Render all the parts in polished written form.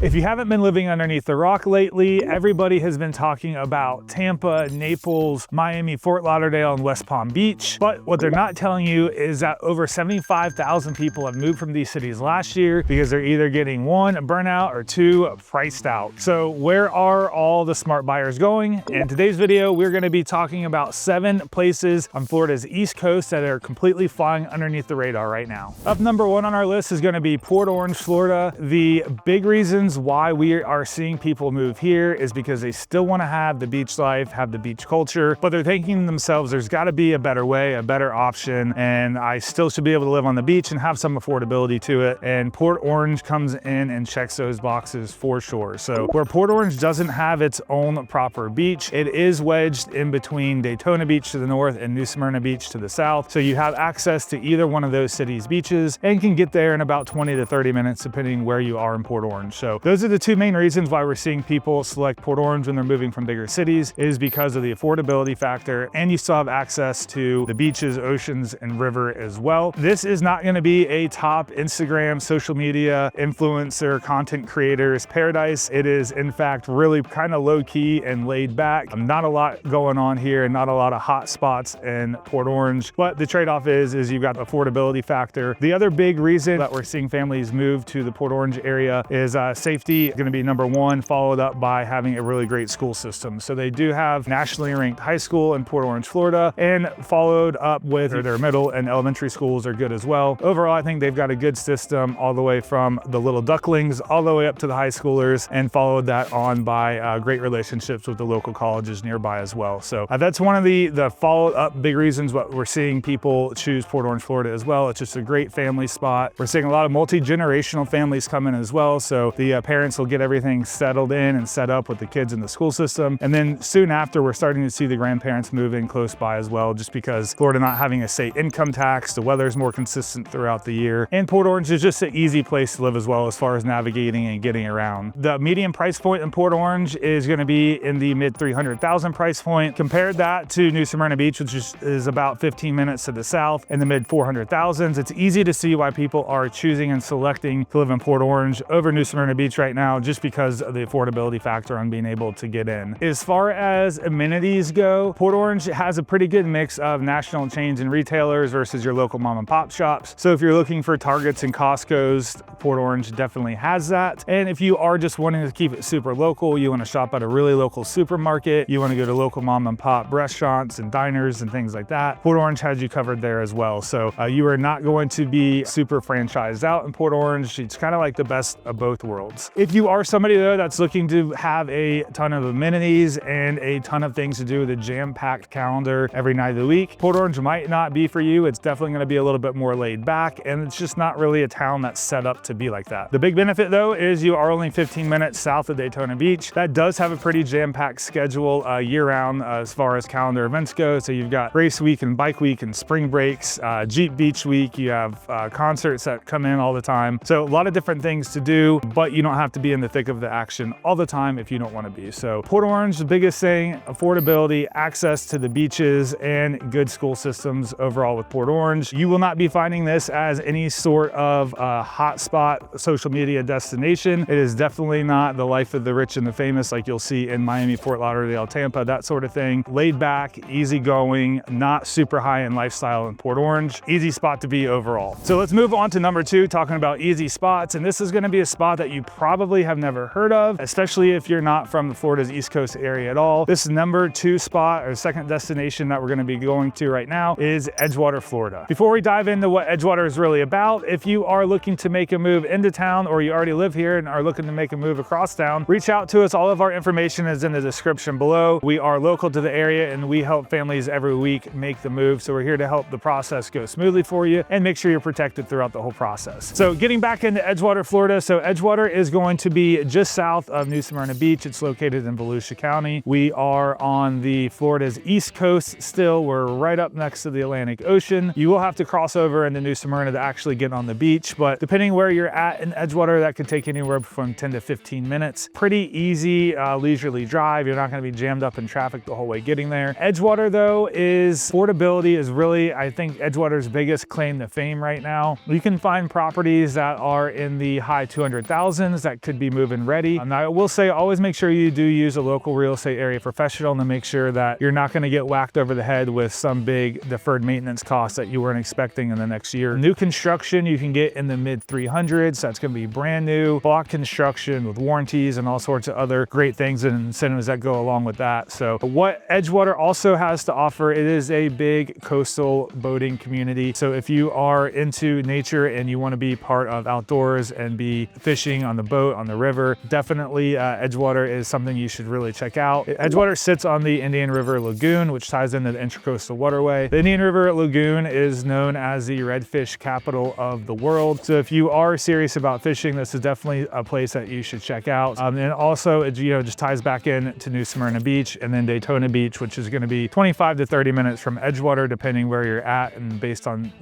If you haven't been living underneath the rock lately, everybody has been talking about Tampa, Naples, Miami, Fort Lauderdale, and West Palm Beach. But what they're not telling you is that over 75,000 people have moved from these cities last year because they're either getting one, a burnout, or two, priced out. So where are all the smart buyers going? In today's video, we're gonna be talking about 7 places on Florida's East Coast that are completely flying underneath the radar right now. Up number 1 on our list is gonna be Port Orange, Florida. The big reasons why we are seeing people move here is because they still want to have the beach life, have the beach culture, but they're thinking to themselves, there's got to be a better way, a better option, and I still should be able to live on the beach and have some affordability to it. And Port Orange comes in and checks those boxes for sure. So where Port Orange doesn't have its own proper beach, it is wedged in between Daytona Beach to the north and New Smyrna Beach to the south. So you have access to either one of those cities' beaches and can get there in about 20 to 30 minutes, depending where you are in Port Orange. So those are the 2 main reasons why we're seeing people select Port Orange when they're moving from bigger cities, is because of the affordability factor, and you still have access to the beaches, oceans, and river as well. This is not going to be a top Instagram, social media, influencer, content creators paradise. It is in fact really kind of low key and laid back. Not a lot going on here and not a lot of hot spots in Port Orange, but the trade-off is you've got the affordability factor. The other big reason that we're seeing families move to the Port Orange area is safety. Going to be number 1, followed up by having a really great school system. So they do have nationally ranked high school in Port Orange, Florida, and followed up with their middle and elementary schools are good as well. Overall, I think they've got a good system all the way from the little ducklings all the way up to the high schoolers, and followed that on by great relationships with the local colleges nearby as well. So that's one of the followed up big reasons what we're seeing people choose Port Orange, Florida as well. It's just a great family spot. We're seeing a lot of multi-generational families come in as well. So the parents will get everything settled in and set up with the kids in the school system. And then soon after, we're starting to see the grandparents move in close by as well, just because Florida not having a state income tax, the weather is more consistent throughout the year. And Port Orange is just an easy place to live as well as far as navigating and getting around. The median price point in Port Orange is going to be in the mid 300,000 price point. Compared that to New Smyrna Beach, which is about 15 minutes to the south, in the mid 400,000s. It's easy to see why people are choosing and selecting to live in Port Orange over New Smyrna Beach right now, just because of the affordability factor on being able to get in. As far as amenities go, Port Orange has a pretty good mix of national chains and retailers versus your local mom and pop shops. So if you're looking for Targets and Costco's, Port Orange definitely has that. And if you are just wanting to keep it super local, you want to shop at a really local supermarket, you want to go to local mom and pop restaurants and diners and things like that, Port Orange has you covered there as well. So you are not going to be super franchised out in Port Orange. It's kind of like the best of both worlds. If you are somebody though that's looking to have a ton of amenities and a ton of things to do with a jam-packed calendar every night of the week, Port Orange might not be for you. It's definitely going to be a little bit more laid back, and it's just not really a town that's set up to be like that. The big benefit though is you are only 15 minutes south of Daytona Beach. That does have a pretty jam-packed schedule year-round as far as calendar events go. So you've got race week and bike week and spring breaks, Jeep Beach week, you have concerts that come in all the time. So a lot of different things to do, but you don't have to be in the thick of the action all the time if you don't want to be. So Port Orange, the biggest thing, affordability, access to the beaches, and good school systems overall with Port Orange. You will not be finding this as any sort of hotspot social media destination. It is definitely not the life of the rich and the famous like you'll see in Miami, Fort Lauderdale, Tampa, that sort of thing. Laid back, easy going, not super high in lifestyle in Port Orange. Easy spot to be overall. So let's move on to number 2, talking about easy spots. And this is going to be a spot that you probably have never heard of, especially if you're not from Florida's East Coast area at all. This number 2 spot, or second destination that we're going to be going to right now, is Edgewater, Florida. Before we dive into what Edgewater is really about, if you are looking to make a move into town, or you already live here and are looking to make a move across town, reach out to us. All of our information is in the description below. We are local to the area and we help families every week make the move. So we're here to help the process go smoothly for you and make sure you're protected throughout the whole process. So getting back into Edgewater, Florida. So Edgewater is going to be just south of New Smyrna Beach. It's located in Volusia County. We are on the Florida's East Coast still. We're right up next to the Atlantic Ocean. You will have to cross over into New Smyrna to actually get on the beach, but depending where you're at in Edgewater, that could take anywhere from 10 to 15 minutes. Pretty easy, leisurely drive. You're not going to be jammed up in traffic the whole way getting there. Edgewater though is affordability is really, I think, Edgewater's biggest claim to fame right now. You can find properties that are in the high 200,000 seasons that could be move-in ready. Now I will say, always make sure you do use a local real estate area professional to make sure that you're not going to get whacked over the head with some big deferred maintenance costs that you weren't expecting in the next year. New construction you can get in the mid 300s. That's going to be brand new block construction with warranties and all sorts of other great things and incentives that go along with that. So what Edgewater also has to offer, it is a big coastal boating community. So if you are into nature and you want to be part of outdoors and be fishing on the boat, on the river, definitely Edgewater is something you should really check out. Edgewater sits on the Indian River Lagoon, which ties into the Intracoastal Waterway. The Indian River Lagoon is known as the redfish capital of the world. So if you are serious about fishing, this is definitely a place that you should check out. And also, it just ties back in to New Smyrna Beach and then Daytona Beach, which is going to be 25 to 30 minutes from Edgewater, depending where you're at and based on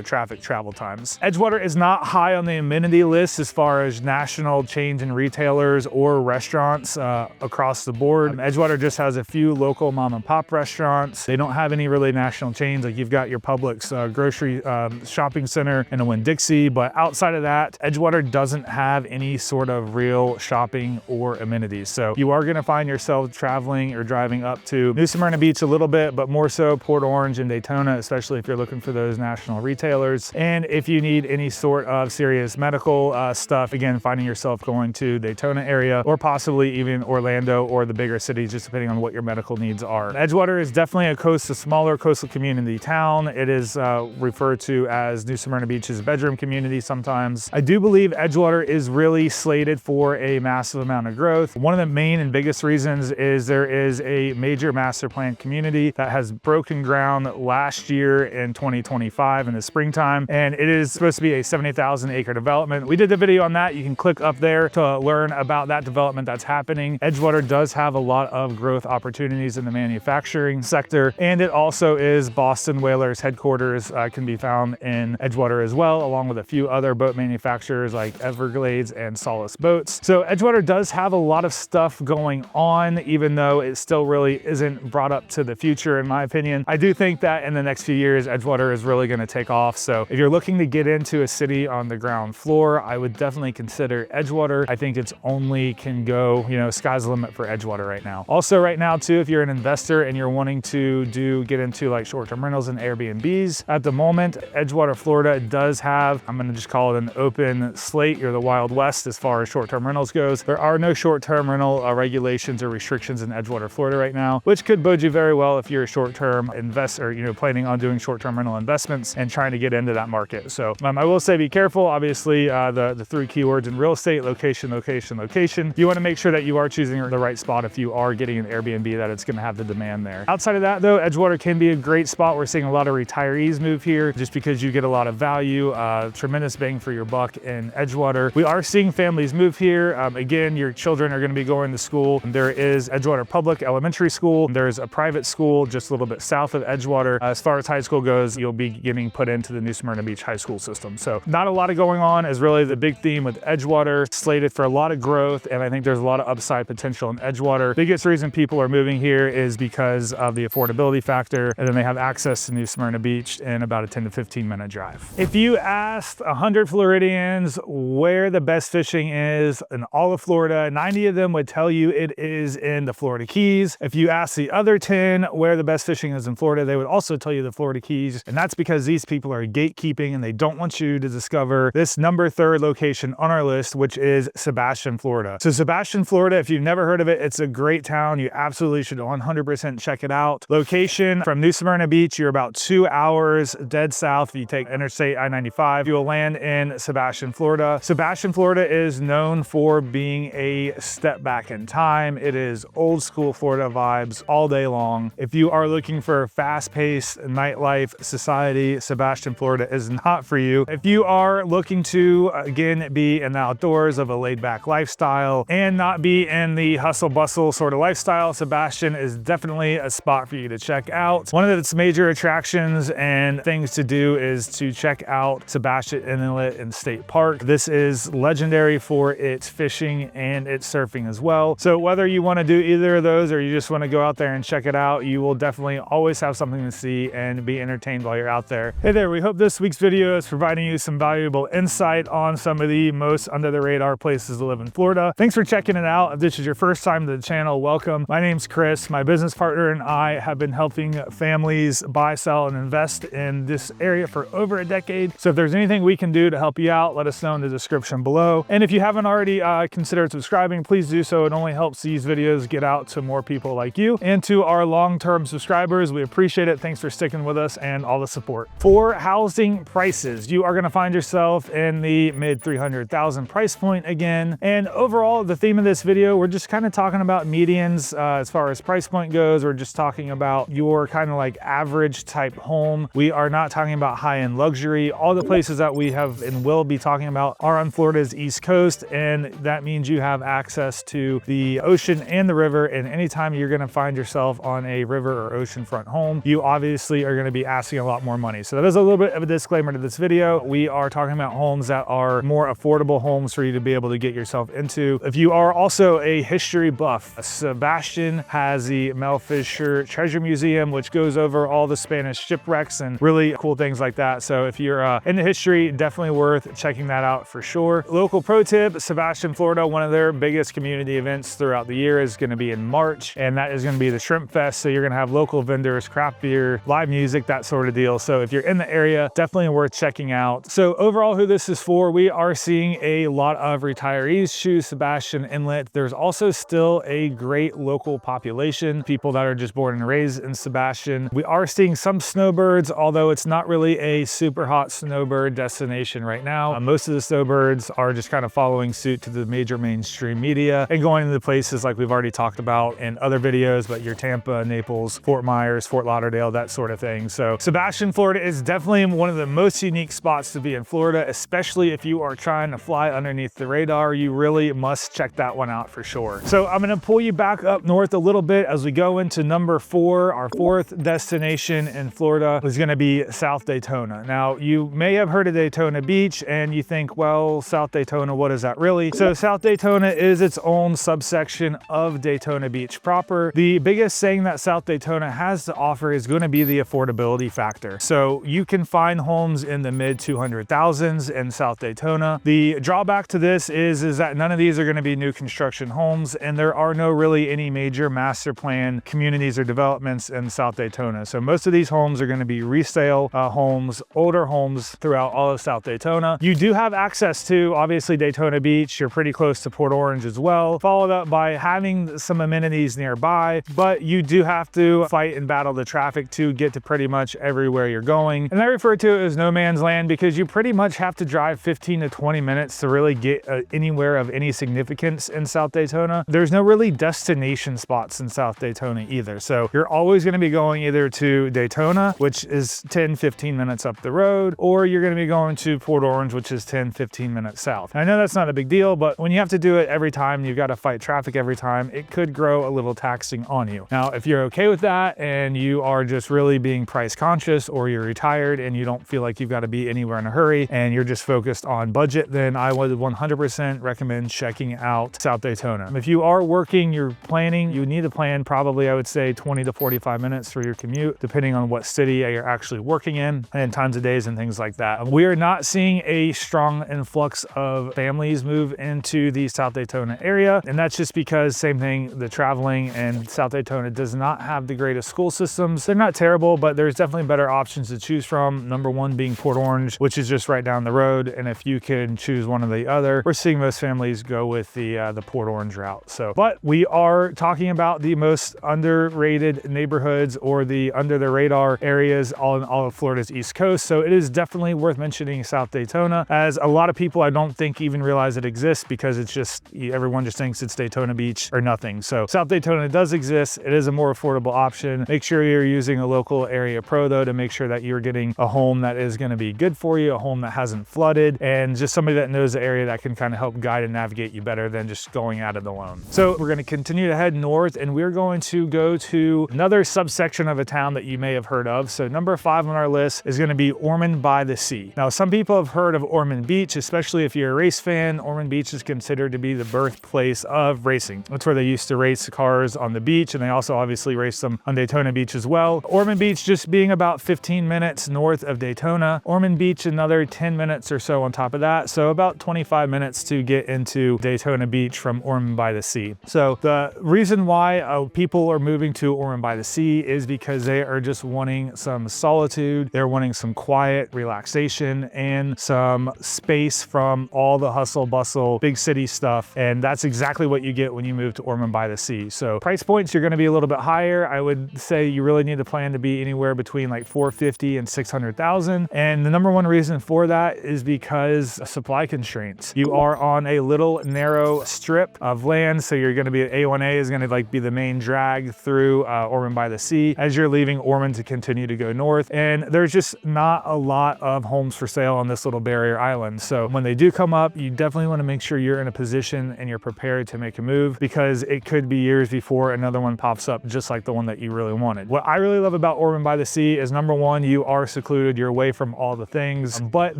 traffic travel times. Edgewater is not high on the amenity list as far as national chains and retailers or restaurants across the board. Edgewater just has a few local mom and pop restaurants. They don't have any really national chains. Like you've got your Publix grocery shopping center and a Winn-Dixie, but outside of that, Edgewater doesn't have any sort of real shopping or amenities. So you are going to find yourself traveling or driving up to New Smyrna Beach a little bit, but more so Port Orange and Daytona, especially if you're looking for those national retailers. And if you need any sort of serious medical stuff, again, finding yourself going to Daytona area or possibly even Orlando or the bigger cities, just depending on what your medical needs are. Edgewater is definitely a smaller coastal community town. It is referred to as New Smyrna Beach's bedroom community sometimes. I do believe Edgewater is really slated for a massive amount of growth. One of the main and biggest reasons is there is a major master plan community that has broken ground last year in 2025 in the springtime, and it is supposed to be a 70,000 acre development. We did a video on that. You can click up there to learn about that development that's happening. Edgewater does have a lot of growth opportunities in the manufacturing sector, and it also is Boston Whalers headquarters, can be found in Edgewater as well, along with a few other boat manufacturers like Everglades and Solace Boats. So Edgewater does have a lot of stuff going on, even though it still really isn't brought up to the future, in my opinion. I do think that in the next few years, Edgewater is really going to take off. So if you're looking to get into a city on the ground floor, I would definitely consider Edgewater. I think it's only can go, sky's the limit for Edgewater right now. Also right now too, if you're an investor and you're wanting to get into like short-term rentals and Airbnbs, at the moment, Edgewater, Florida does have, I'm going to just call it an open slate. You're the Wild West as far as short-term rentals goes. There are no short-term rental regulations or restrictions in Edgewater, Florida right now, which could bode you very well if you're a short-term investor, planning on doing short-term rental investments and trying to get into that market. So I will say be careful. Obviously, the three keywords in real estate: location, location, location. You want to make sure that you are choosing the right spot if you are getting an Airbnb, that it's going to have the demand there. Outside of that though, Edgewater can be a great spot. We're seeing a lot of retirees move here just because you get a lot of value, tremendous bang for your buck in Edgewater. We are seeing families move here. Again, your children are going to be going to school. There is Edgewater Public Elementary School. There's a private school just a little bit south of Edgewater. As far as high school goes, you'll be getting put into the New Smyrna Beach high school system. So not a lot of going on is really the big theme with Edgewater. Slated for a lot of growth, and I think there's a lot of upside potential in Edgewater. Biggest reason people are moving here is because of the affordability factor, and then they have access to New Smyrna Beach in about a 10 to 15 minute drive. If you asked 100 Floridians where the best fishing is in all of Florida, 90 of them would tell you it is in the Florida Keys. If you ask the other 10 where the best fishing is in Florida, they would also tell you the Florida Keys, and that's because these people are gatekeeping and they don't want you to discover this number 3rd location on our list, which is Sebastian, Florida. So Sebastian, Florida, if you've never heard of it, it's a great town. You absolutely should 100% check it out. Location from New Smyrna Beach, you're about 2 hours dead south. If you take Interstate I-95, you will land in Sebastian, Florida. Sebastian, Florida is known for being a step back in time. It is old school Florida vibes all day long. If you are looking for fast-paced nightlife society, Sebastian, Florida is not for you. If you are looking to, again, be in the outdoors of a laid-back lifestyle and not be in the hustle-bustle sort of lifestyle, Sebastian is definitely a spot for you to check out. One of its major attractions and things to do is to check out Sebastian Inlet and State Park. This is legendary for its fishing and its surfing as well. So whether you want to do either of those or you just want to go out there and check it out, you will definitely always have something to see and be entertained while you're out there. Hey there, we hope this week's video is providing you some valuable insight on some of the most under under the radar places to live in Florida. Thanks for checking it out. If this is your first time to the channel, welcome. My name's Chris. My business partner and I have been helping families buy, sell, and invest in this area for over a decade. So if there's anything we can do to help you out, let us know in the description below. And if you haven't already considered subscribing, please do so. It only helps these videos get out to more people like you. And to our long-term subscribers, we appreciate it. Thanks for sticking with us and all the support. For housing prices, you are going to find yourself in the mid 300,000 price point again. And overall, the theme of this video, we're just kind of talking about medians as far as price point goes. We're just talking about your kind of like average type home. We are not talking about high-end luxury. All the places that we have and will be talking about are on Florida's East Coast, and that means you have access to the ocean and the river. And anytime you're going to find yourself on a river or oceanfront home, you obviously are going to be asking a lot more money. So that is a little bit of a disclaimer to this video. We are talking about homes that are more affordable homes for you to be able to get yourself into. If you are also a history buff, Sebastian has the Mel Fisher Treasure Museum, which goes over all the Spanish shipwrecks and really cool things like that. So if you're into history, definitely worth checking that out for sure. Local pro tip, Sebastian, Florida, one of their biggest community events throughout the year is going to be in March, and that is going to be the Shrimp Fest. So you're going to have local vendors, craft beer, live music, that sort of deal. So if you're in the area, definitely worth checking out. So overall, who this is for, we are seeing a lot of retirees choose Sebastian Inlet. There's also still a great local population, people that are just born and raised in Sebastian. We are seeing some snowbirds, although it's not really a super hot snowbird destination right now. Most of the snowbirds are just kind of following suit to the major mainstream media and going to the places like we've already talked about in other videos, but your Tampa, Naples, Fort Myers, Fort Lauderdale, that sort of thing. So Sebastian, Florida is definitely one of the most unique spots to be in Florida, especially if you are trying to fly underneath the radar. You really must check that one out for sure. So I'm going to pull you back up north a little bit as we go into number 4. Our 4th destination in Florida is going to be South Daytona. Now, you may have heard of Daytona Beach and you think, well, South Daytona, what is that really? So South Daytona is its own subsection of Daytona Beach proper. The biggest thing that South Daytona has to offer is going to be the affordability factor. So you can find homes in the mid 200,000s in South Daytona. The drawback to this is that none of these are going to be new construction homes, and there are no really any major master plan communities or developments in South Daytona. So most of these homes are going to be resale homes, older homes throughout all of South Daytona. You do have access to, obviously, Daytona Beach. You're pretty close to Port Orange as well, followed up by having some amenities nearby, but you do have to fight and battle the traffic to get to pretty much everywhere you're going. And I refer to it as no man's land because you pretty much have to drive 15 to 20 minutes to really get anywhere of any significance in South Daytona. There's no really destination spots in South Daytona either. So you're always going to be going either to Daytona, which is 10-15 minutes up the road, or you're going to be going to Port Orange, which is 10-15 minutes south. I know that's not a big deal, but when you have to do it every time, you've got to fight traffic every time, it could grow a little taxing on you. Now, if you're okay with that and you are just really being price conscious, or you're retired and you don't feel like you've got to be anywhere in a hurry and you're just focused on budget, then I would 100% recommend checking out South Daytona. If you are working, you're planning, you need to plan probably, I would say, 20 to 45 minutes for your commute, depending on what city you're actually working in and times of days and things like that. We are not seeing a strong influx of families move into the South Daytona area, and that's just because, same thing, the traveling, and South Daytona does not have the greatest school systems. They're not terrible, but there's definitely better options to choose from. Number one being Port Orange, which is just right down the road, and if you can choose one or the other, we're seeing most families go with the Port Orange route. So, but we are talking about the most underrated neighborhoods or the under the radar areas on all of Florida's East Coast. So it is definitely worth mentioning South Daytona, as a lot of people I don't think even realize it exists because it's just, everyone just thinks it's Daytona Beach or nothing. So South Daytona does exist. It is a more affordable option. Make sure you're using a local area pro though to make sure that you're getting a home that is going to be good for you, a home that hasn't flooded, and just somebody that knows the area that can kind of help guide and navigate you better than just going at it alone. So we're going to continue to head north, and we're going to go to another subsection of a town that you may have heard of. So number 5 on our list is going to be Ormond by the Sea. Now, some people have heard of Ormond Beach, especially if you're a race fan. Ormond Beach is considered to be the birthplace of racing. That's where they used to race cars on the beach, and they also obviously race them on Daytona Beach as well. Ormond Beach just being about 15 minutes north of Daytona. Ormond Beach another 10 minutes or so on top of that. So about 20 25 minutes to get into Daytona Beach from Ormond by the Sea. So the reason why people are moving to Ormond by the Sea is because they are just wanting some solitude. They're wanting some quiet relaxation and some space from all the hustle bustle, big city stuff. And that's exactly what you get when you move to Ormond by the Sea. So price points, you're going to be a little bit higher. I would say you really need to plan to be anywhere between like 450 and 600,000. And the number one reason for that is because of supply constraints. You are on a little narrow strip of land. So you're going to be A1A is going to like be the main drag through Ormond by the Sea as you're leaving Ormond to continue to go north. And there's just not a lot of homes for sale on this little barrier island. So when they do come up, you definitely want to make sure you're in a position and you're prepared to make a move, because it could be years before another one pops up just like the one that you really wanted. What I really love about Ormond by the Sea is, number one, you are secluded, you're away from all the things, but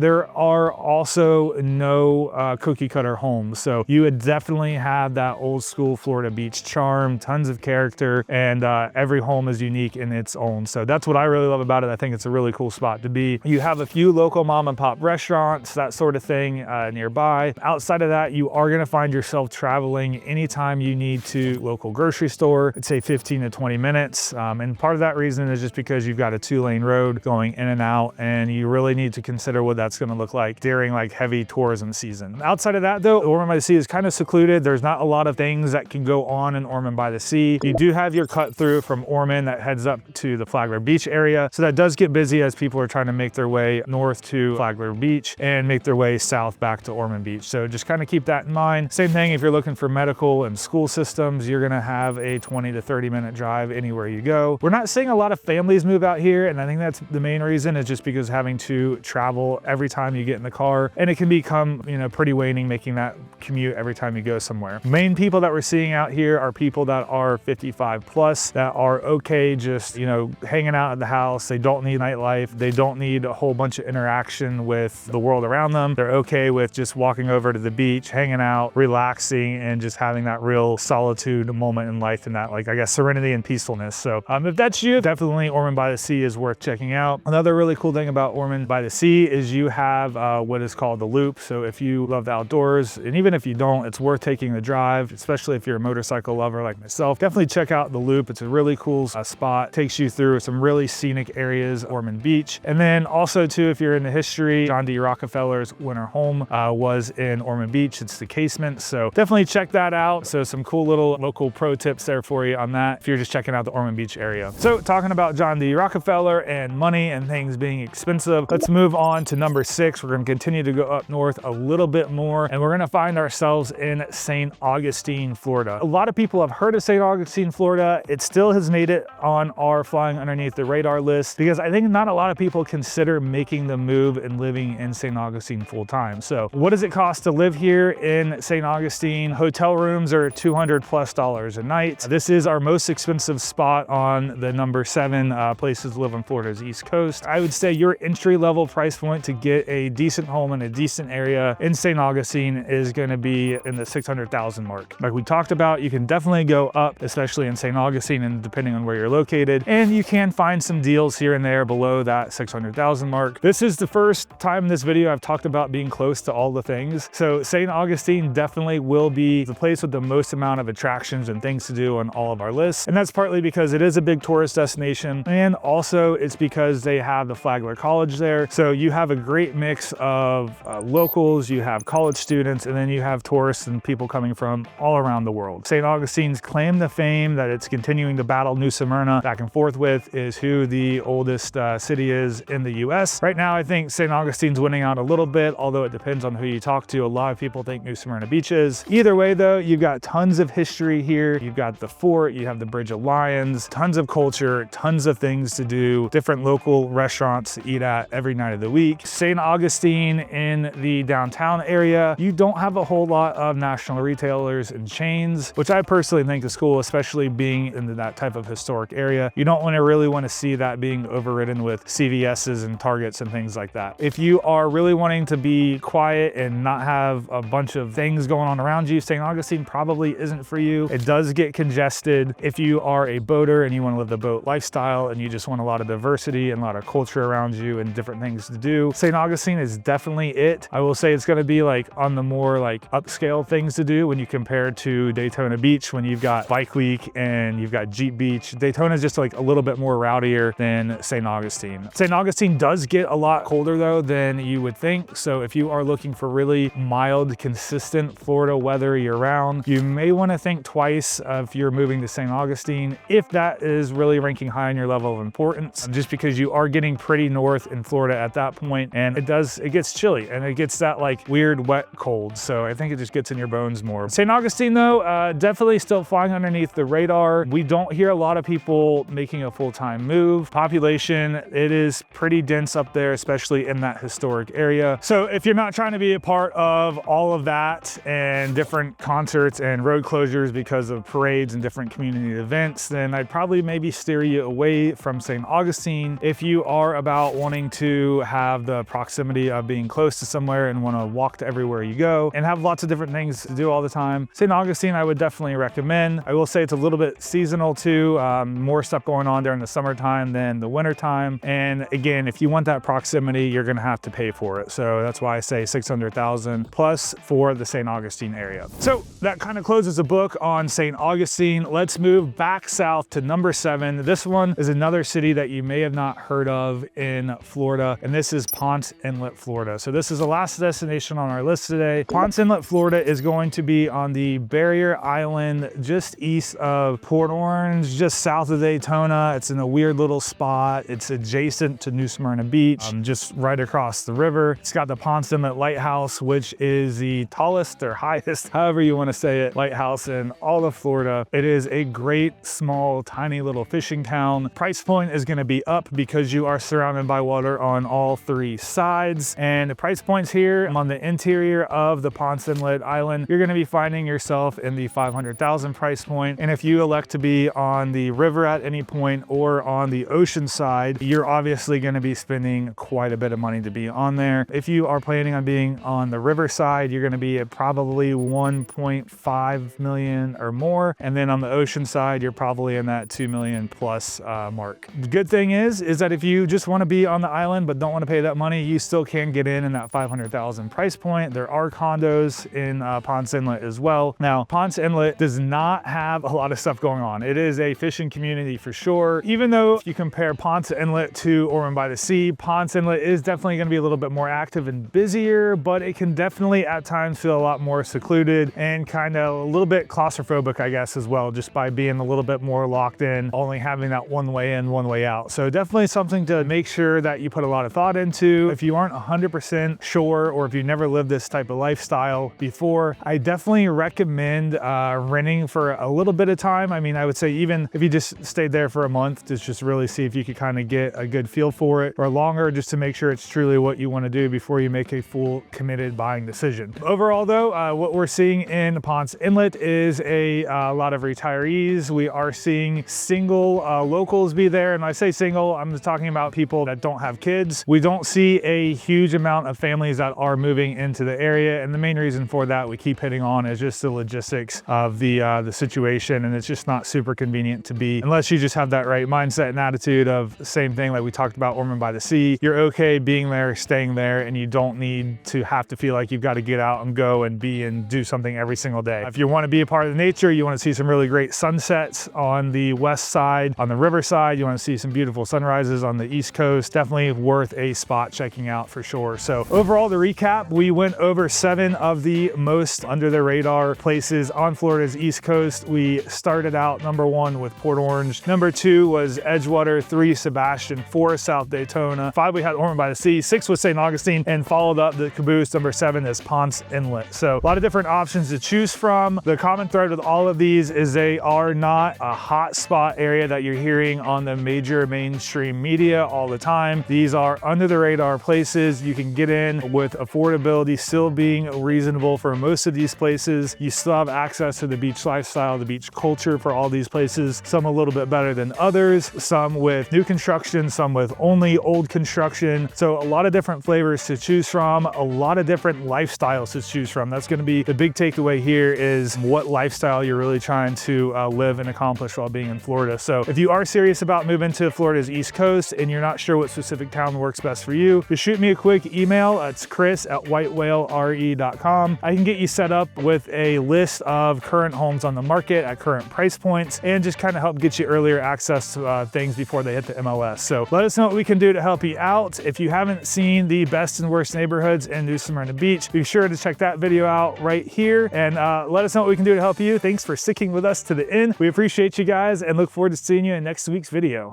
there are also no cookie cutter homes. So you would definitely have that old school Florida beach charm, tons of character, and every home is unique in its own. So that's what I really love about it. I think it's a really cool spot to be. You have a few local mom and pop restaurants, that sort of thing nearby. Outside of that, you are going to find yourself traveling anytime you need to local grocery store. I'd say 15 to 20 minutes. And part of that reason is just because you've got a 2-lane road going in and out, and you really need to consider what that's going to look like during like heavy tourism season. Outside of that though, Ormond by the Sea is kind of secluded. There's not a lot of things that can go on in Ormond by the Sea. You do have your cut through from Ormond that heads up to the Flagler Beach area. So that does get busy as people are trying to make their way north to Flagler Beach and make their way south back to Ormond Beach. So just kind of keep that in mind. Same thing if you're looking for medical and school systems, you're going to have a 20 to 30 minute drive anywhere you go. We're not seeing a lot of families move out here, and I think that's the main reason, is just because having to travel every time you get in the car, and it can become, you know, pretty waning making that commute every time you go somewhere. Main people that we're seeing out here are people that are 55 plus, that are okay just, you know, hanging out at the house. They don't need nightlife. They don't need a whole bunch of interaction with the world around them. They're okay with just walking over to the beach, hanging out, relaxing, and just having that real solitude moment in life, and that, like, I guess, serenity and peacefulness. So if that's you, definitely Ormond by the Sea is worth checking out. Another really cool thing about Ormond by the Sea is you have what is called the Loop. So if you love the outdoors, and even if you don't, it's worth taking the drive, especially if you're a motorcycle lover like myself. Definitely check out the Loop. It's a really cool spot. Takes you through some really scenic areas, Ormond Beach. And then also too, if you're into history, John D. Rockefeller's winter home was in Ormond Beach. It's the Casement. So definitely check that out. So some cool little local pro tips there for you on that if you're just checking out the Ormond Beach area. So talking about John D. Rockefeller and money and things being expensive, let's move on to number 6. We're going to continue to go up north a little bit more, and we're going to find ourselves in St. Augustine, Florida. A lot of people have heard of St. Augustine, Florida. It still has made it on our flying underneath the radar list, because I think not a lot of people consider making the move and living in St. Augustine full time. So what does it cost to live here in St. Augustine? Hotel rooms are $200+ a night. This is our most expensive spot on the number 7 places to live on Florida's East Coast. I would say your entry level price point to get a decent home in a decent area in St. Augustine is going to be in the 600,000 mark. Like we talked about, you can definitely go up, especially in St. Augustine, and depending on where you're located, and you can find some deals here and there below that 600,000 mark. This is the first time in this video I've talked about being close to all the things. So St. Augustine definitely will be the place with the most amount of attractions and things to do on all of our lists. And that's partly because it is a big tourist destination, and also it's because they have the Flagler College there. So you have a great mix of locals, you have college students, and then you have tourists and people coming from all around the world. St. Augustine's claim to fame that it's continuing to battle New Smyrna back and forth with is who the oldest city is in the US. Right now, I think St. Augustine's winning out a little bit, although it depends on who you talk to. A lot of people think New Smyrna Beach is. Either way though, you've got tons of history here. You've got the fort, you have the Bridge of Lions, tons of culture, tons of things to do, different local restaurants to eat at every night of the week. St. Augustine in the downtown area, you don't have a whole lot of national retailers and chains, which I personally think is cool, especially being in that type of historic area. You don't really want to see that being overridden with CVS's and Targets and things like that. If you are really wanting to be quiet and not have a bunch of things going on around you, St. Augustine probably isn't for you. It does get congested. If you are a boater and you want to live the boat lifestyle and you just want a lot of diversity and a lot of culture around you and different things to do, St. Augustine is definitely it. I will say it's going going to be like on the more like upscale things to do when you compare to Daytona Beach, when you've got Bike Week and you've got Jeep Beach. Daytona is just like a little bit more rowdier than St. Augustine. St. Augustine does get a lot colder though than you would think. So if you are looking for really mild, consistent Florida weather year round, you may want to think twice if you're moving to St. Augustine, if that is really ranking high on your level of importance, just because you are getting pretty north in Florida at that point, and it gets chilly and it gets that like weird wet cold. So I think it just gets in your bones more. St. Augustine though, definitely still flying underneath the radar. We don't hear a lot of people making a full-time move. Population, it is pretty dense up there, especially in that historic area. So if you're not trying to be a part of all of that and different concerts and road closures because of parades and different community events, then I'd probably maybe steer you away from St. Augustine. If you are about wanting to have the proximity of being close to somewhere and want to walk to everywhere you go and have lots of different things to do all the time, St. Augustine I would definitely recommend. I will say it's a little bit seasonal too, more stuff going on during the summertime than the wintertime. And again, if you want that proximity, you're going to have to pay for it. So that's why I say 600,000 plus for the St. Augustine area. So that kind of closes the book on St. Augustine. Let's move back south to number 7. This one is another city that you may have not heard of in Florida, and this is Ponce Inlet, Florida. So this is the last destination on our list today. Ponce Inlet, Florida is going to be on the barrier island just east of Port Orange, just south of Daytona. It's in a weird little spot. It's adjacent to New Smyrna Beach, just right across the river. It's got the Ponce Inlet Lighthouse, which is the tallest or highest, however you want to say it, lighthouse in all of Florida. It is a great, small, tiny little fishing town. Price point is going to be up because you are surrounded by water on all 3 sides. And the price points here on the interior of the Ponce Inlet Island, you're going to be finding yourself in the 500,000 price point. And if you elect to be on the river at any point or on the ocean side, you're obviously going to be spending quite a bit of money to be on there. If you are planning on being on the river side, you're going to be at probably 1.5 million or more. And then on the ocean side, you're probably in that 2 million plus mark. The good thing is that if you just want to be on the island but don't want to pay that money, you still can get in that 500,000 price point. There are condos in Ponce Inlet as well. Now, Ponce Inlet does not have a lot of stuff going on. It is a fishing community for sure. Even though if you compare Ponce Inlet to Ormond by the Sea, Ponce Inlet is definitely going to be a little bit more active and busier, but it can definitely at times feel a lot more secluded and kind of a little bit claustrophobic, I guess, as well, just by being a little bit more locked in, only having that one way in, one way out. So definitely something to make sure that you put a lot of thought into. If you aren't 100% sure, or if you've never lived this type of lifestyle before, I definitely recommend renting for a little bit of time. I mean, I would say even if you just stayed there for a month, to just really see if you could kind of get a good feel for it, or longer, just to make sure it's truly what you want to do before you make a full committed buying decision. Overall though, what we're seeing in Ponce Inlet is a lot of retirees. We are seeing single locals be there. And when I say single, I'm just talking about people that don't have kids. We don't see a huge amount of families that are moving into the area. And the main reason for that, we keep hitting on, is just the logistics of the situation. And it's just not super convenient to be, unless you just have that right mindset and attitude of the same thing like we talked about Ormond by the Sea. You're okay being there, staying there, and you don't need to have to feel like you've got to get out and go and be and do something every single day. If you want to be a part of the nature, you want to see some really great sunsets on the west side, on the river side, you want to see some beautiful sunrises on the east coast, definitely worth a spot checking out for sure. So overall, to recap, we went over 7 of the most under the radar places on Florida's east coast. We started out number 1 with Port Orange, number 2 was Edgewater, 3 Sebastian, 4 South Daytona, 5 we had Ormond by the Sea, 6 was St. Augustine, and followed up the caboose, number 7 is Ponce Inlet. So a lot of different options to choose from. The common thread with all of these is they are not a hot spot area that you're hearing on the major mainstream media all the time. These are under the radar places. You can get in with affordability still being reasonable for most of these places. You still have access to the beach lifestyle, the beach culture for all these places. Some a little bit better than others, some with new construction, some with only old construction. So a lot of different flavors to choose from, a lot of different lifestyles to choose from. That's going to be the big takeaway here, is what lifestyle you're really trying to live and accomplish while being in Florida. So if you are serious about moving to Florida's East Coast and you're not sure what specific town works best for you, just shoot me a quick email. It's Chris at whitewhalere.com. I can get you set up with a list of current homes on the market at current price points and just kind of help get you earlier access to things before they hit the MLS. So let us know what we can do to help you out. If you haven't seen the best and worst neighborhoods in New Smyrna Beach, be sure to check that video out right here and let us know what we can do to help you. Thanks for sticking with us to the end. We appreciate you guys and look forward to seeing you in next week's video.